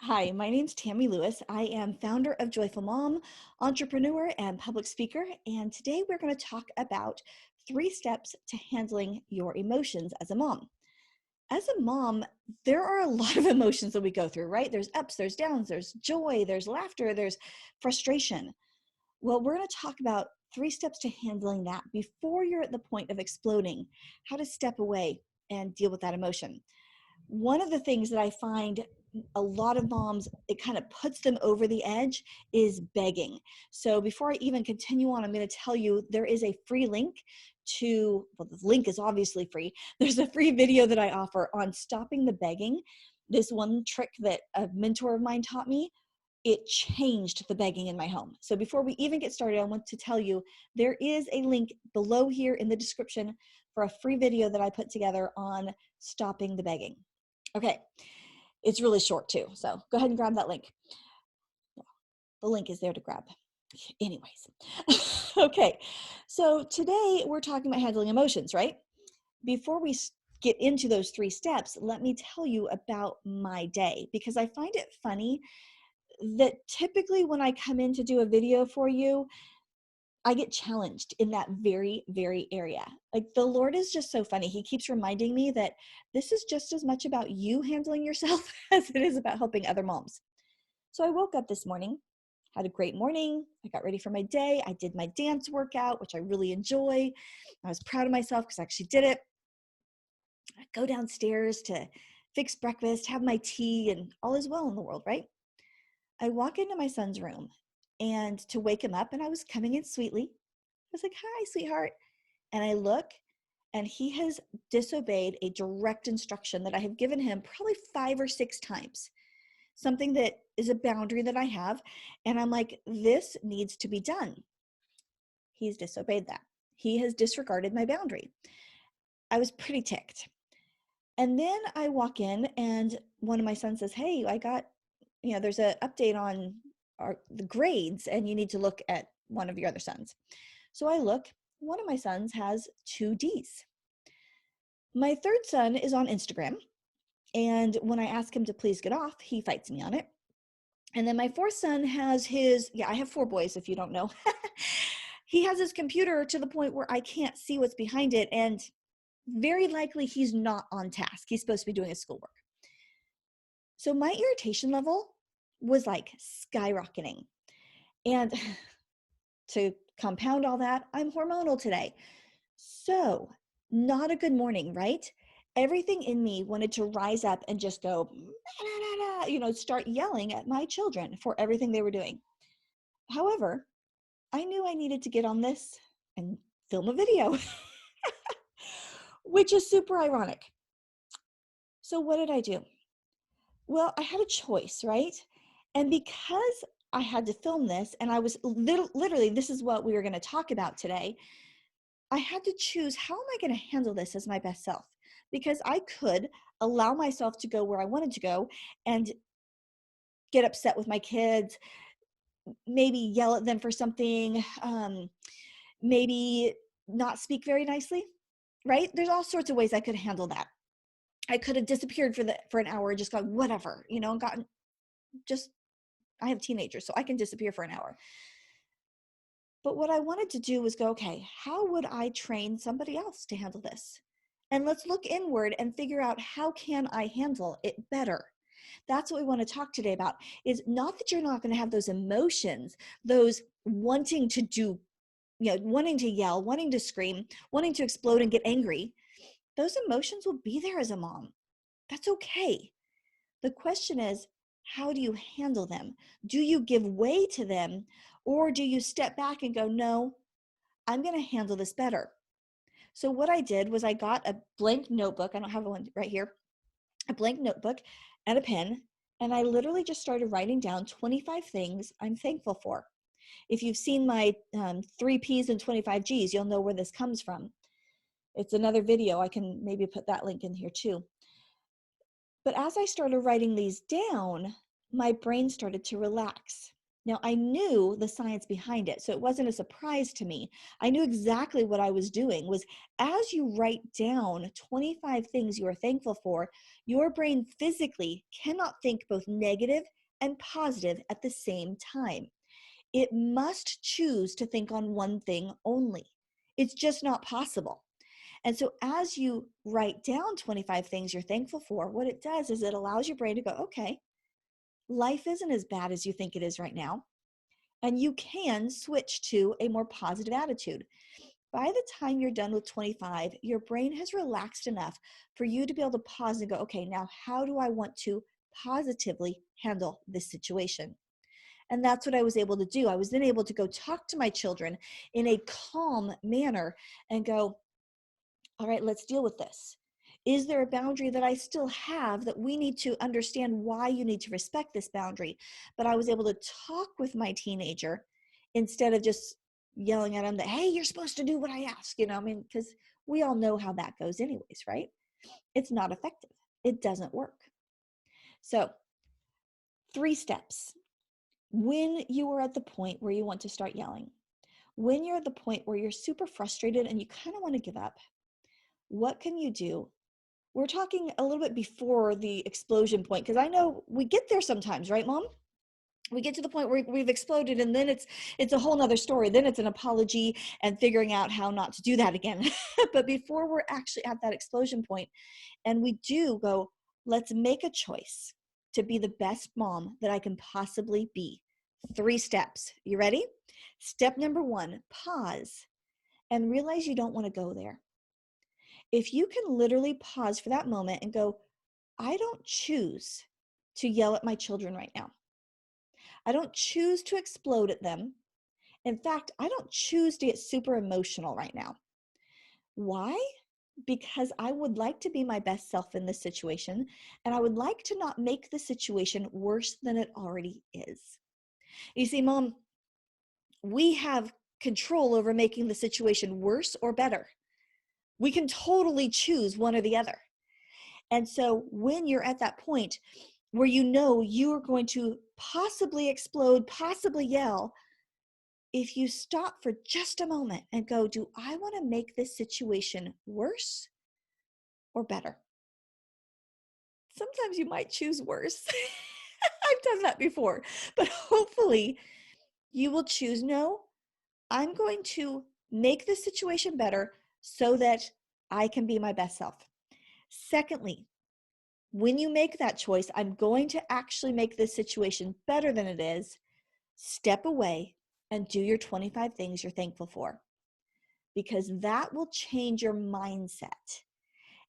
Hi, my name's Tami Lewis. I am founder of Joyful Mom, entrepreneur, and public speaker. And today we're going to talk about 3 steps to handling your emotions as a mom. As a mom, there are a lot of emotions that we go through, right? There's ups, there's downs, there's joy, there's laughter, there's frustration. Well, we're going to talk about 3 steps to handling that before you're at the point of exploding, how to step away and deal with that emotion. One of the things that I find a lot of moms, it kind of puts them over the edge is begging. So before I even continue on, I'm going to tell you there is a free link to, well, the link is obviously free. There's a free video that I offer on stopping the begging. This one trick that a mentor of mine taught me, it changed the begging in my home. So before we even get started, I want to tell you there is a link below here in the description for a free video that I put together on stopping the begging. Okay, it's really short too, so go ahead and grab that link. The link is there to grab. Anyways, okay, so today we're talking about handling emotions, right? Before we get into those 3 steps, let me tell you about my day because I find it funny that typically when I come in to do a video for you, I get challenged in that very area. Like the Lord is just so funny. He keeps reminding me that this is just as much about you handling yourself as it is about helping other moms. So I woke up this morning, had a great morning. I got ready for my day. I did my dance workout, which I really enjoy. I was proud of myself because I actually did it. I go downstairs to fix breakfast, have my tea, and all is well in the world, right? I walk into my son's room and to wake him up, and I was coming in sweetly. I was like, "Hi, sweetheart." And I look, and he has disobeyed a direct instruction that I have given him probably 5 or 6 times, something that is a boundary that I have. And I'm like, this needs to be done. He's disobeyed that. He has disregarded my boundary. I was pretty ticked. And then I walk in, and one of my sons says, "Hey, I got, there's an update on the grades, and you need to look at one of your other sons." So I look, one of my sons has 2 Ds. My third son is on Instagram. And when I ask him to please get off, he fights me on it. And then my fourth son has his, yeah, I have 4 boys if you don't know. He has his computer to the point where I can't see what's behind it. And very likely he's not on task. He's supposed to be doing his schoolwork. So my irritation level was like skyrocketing. And to compound all that, I'm hormonal today. So, not a good morning, right? Everything in me wanted to rise up and just go, start yelling at my children for everything they were doing. However, I knew I needed to get on this and film a video, which is super ironic. So, what did I do? Well, I had a choice, right? And because I had to film this, and I was literally, this is what we were going to talk about today. I had to choose, how am I going to handle this as my best self? Because I could allow myself to go where I wanted to go and get upset with my kids, maybe yell at them for something, maybe not speak very nicely, right? There's all sorts of ways I could handle that. I could have disappeared for an hour and just gone whatever, and gotten just, I have teenagers, so I can disappear for an hour. But what I wanted to do was go, okay, how would I train somebody else to handle this? And let's look inward and figure out, how can I handle it better? That's what we want to talk today about, is not that you're not going to have those emotions, those wanting to do, wanting to yell, wanting to scream, wanting to explode and get angry. Those emotions will be there as a mom. That's okay. The question is, how do you handle them? Do you give way to them, or do you step back and go, no, I'm going to handle this better? So what I did was I got a blank notebook. I don't have one right here. A blank notebook and a pen. And I literally just started writing down 25 things I'm thankful for. If you've seen my 3 Ps and 25 Gs, you'll know where this comes from. It's another video. I can maybe put that link in here too. But as I started writing these down, my brain started to relax. Now, I knew the science behind it, so it wasn't a surprise to me. I knew exactly what I was doing was as you write down 25 things you are thankful for, your brain physically cannot think both negative and positive at the same time. It must choose to think on one thing only. It's just not possible. And so as you write down 25 things you're thankful for, what it does is it allows your brain to go, okay, life isn't as bad as you think it is right now. And you can switch to a more positive attitude. By the time you're done with 25, your brain has relaxed enough for you to be able to pause and go, okay, now how do I want to positively handle this situation? And that's what I was able to do. I was then able to go talk to my children in a calm manner and go, all right, let's deal with this. Is there a boundary that I still have that we need to understand why you need to respect this boundary? But I was able to talk with my teenager instead of just yelling at him that, hey, you're supposed to do what I ask, I mean, because we all know how that goes anyways, right? It's not effective. It doesn't work. So 3 steps. When you are at the point where you want to start yelling, when you're at the point where you're super frustrated and you kind of want to give up, what can you do? We're talking a little bit before the explosion point, because I know we get there sometimes, right, Mom? We get to the point where we've exploded, and then it's a whole nother story. Then it's an apology and figuring out how not to do that again. But before we're actually at that explosion point, and we do go, let's make a choice to be the best mom that I can possibly be. 3 steps. You ready? Step number 1, pause and realize you don't want to go there. If you can literally pause for that moment and go, I don't choose to yell at my children right now. I don't choose to explode at them. In fact, I don't choose to get super emotional right now. Why? Because I would like to be my best self in this situation, and I would like to not make the situation worse than it already is. You see, Mom, we have control over making the situation worse or better. We can totally choose one or the other. And so when you're at that point where you know you are going to possibly explode, possibly yell, if you stop for just a moment and go, do I want to make this situation worse or better? Sometimes you might choose worse. I've done that before, but hopefully you will choose, no, I'm going to make this situation better so that I can be my best self. Secondly, when you make that choice, I'm going to actually make this situation better than it is, step away and do your 25 things you're thankful for, because that will change your mindset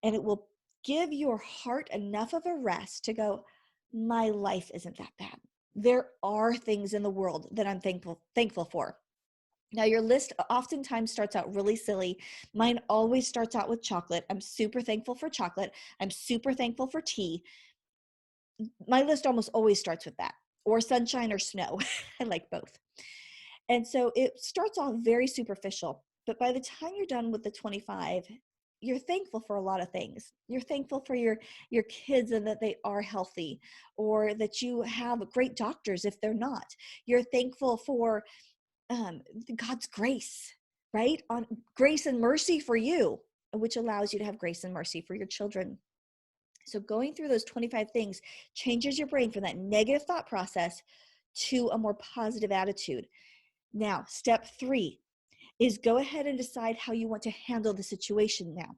and it will give your heart enough of a rest to go, my life isn't that bad. There are things in the world that I'm thankful for. Now, your list oftentimes starts out really silly. Mine always starts out with chocolate. I'm super thankful for chocolate. I'm super thankful for tea. My list almost always starts with that, or sunshine or snow. I like both. And so it starts off very superficial, but by the time you're done with the 25, you're thankful for a lot of things. You're thankful for your kids and that they are healthy, or that you have great doctors if they're not. You're thankful for God's grace, right? On grace and mercy for you, which allows you to have grace and mercy for your children. So going through those 25 things changes your brain from that negative thought process to a more positive attitude. Now, step 3 is go ahead and decide how you want to handle the situation now.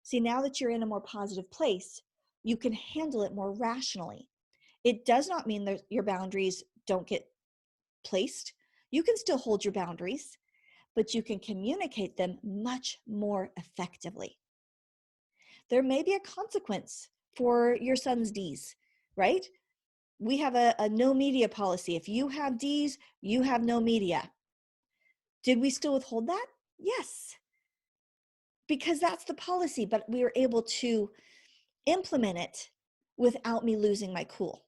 See, now that you're in a more positive place, you can handle it more rationally. It does not mean that your boundaries don't get placed. You can still hold your boundaries, but you can communicate them much more effectively. There may be a consequence for your son's D's, right? We have a no media policy. If you have D's, you have no media. Did we still withhold that? Yes, because that's the policy, but we were able to implement it without me losing my cool.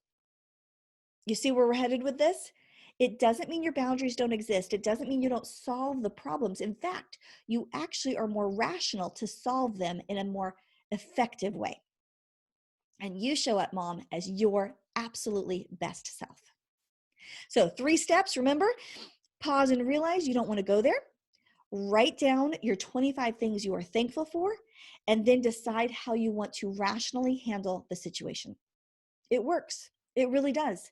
You see where we're headed with this? It doesn't mean your boundaries don't exist. It doesn't mean you don't solve the problems. In fact, you actually are more rational to solve them in a more effective way. And you show up, Mom, as your absolutely best self. So 3 steps, remember, pause and realize you don't want to go there. Write down your 25 things you are thankful for, and then decide how you want to rationally handle the situation. It works. It really does.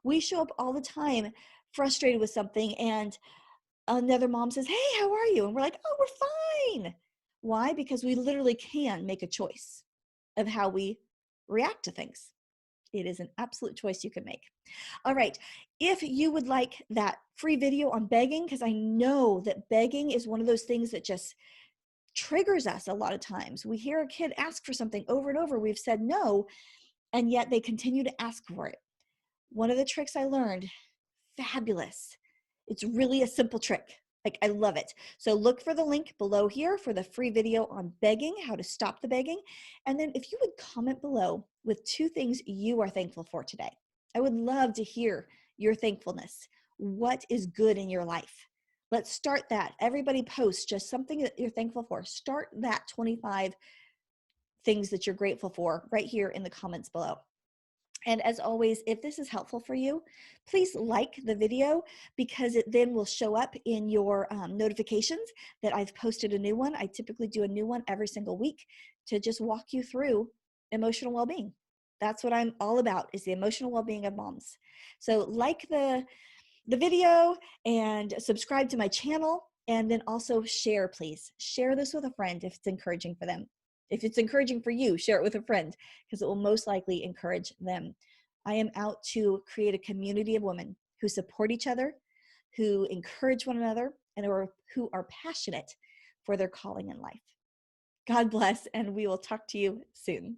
We show up all the time frustrated with something, and another mom says, "Hey, how are you?" And we're like, "Oh, we're fine." Why? Because we literally can make a choice of how we react to things. It is an absolute choice you can make. All right. If you would like that free video on begging, because I know that begging is one of those things that just triggers us a lot of times. We hear a kid ask for something over and over. We've said no, and yet they continue to ask for it. One of the tricks I learned, fabulous. It's really a simple trick. Like, I love it. So look for the link below here for the free video on begging, how to stop the begging. And then if you would comment below with 2 things you are thankful for today. I would love to hear your thankfulness. What is good in your life? Let's start that. Everybody post just something that you're thankful for. Start that 25 things that you're grateful for right here in the comments below. And as always, if this is helpful for you, please like the video, because it then will show up in your notifications that I've posted a new one. I typically do a new one every single week to just walk you through emotional well-being. That's what I'm all about, is the emotional well-being of moms. So like the video and subscribe to my channel, and then also share, please. Share this with a friend if it's encouraging for them. If it's encouraging for you, share it with a friend, because it will most likely encourage them. I am out to create a community of women who support each other, who encourage one another, and who are passionate for their calling in life. God bless, and we will talk to you soon.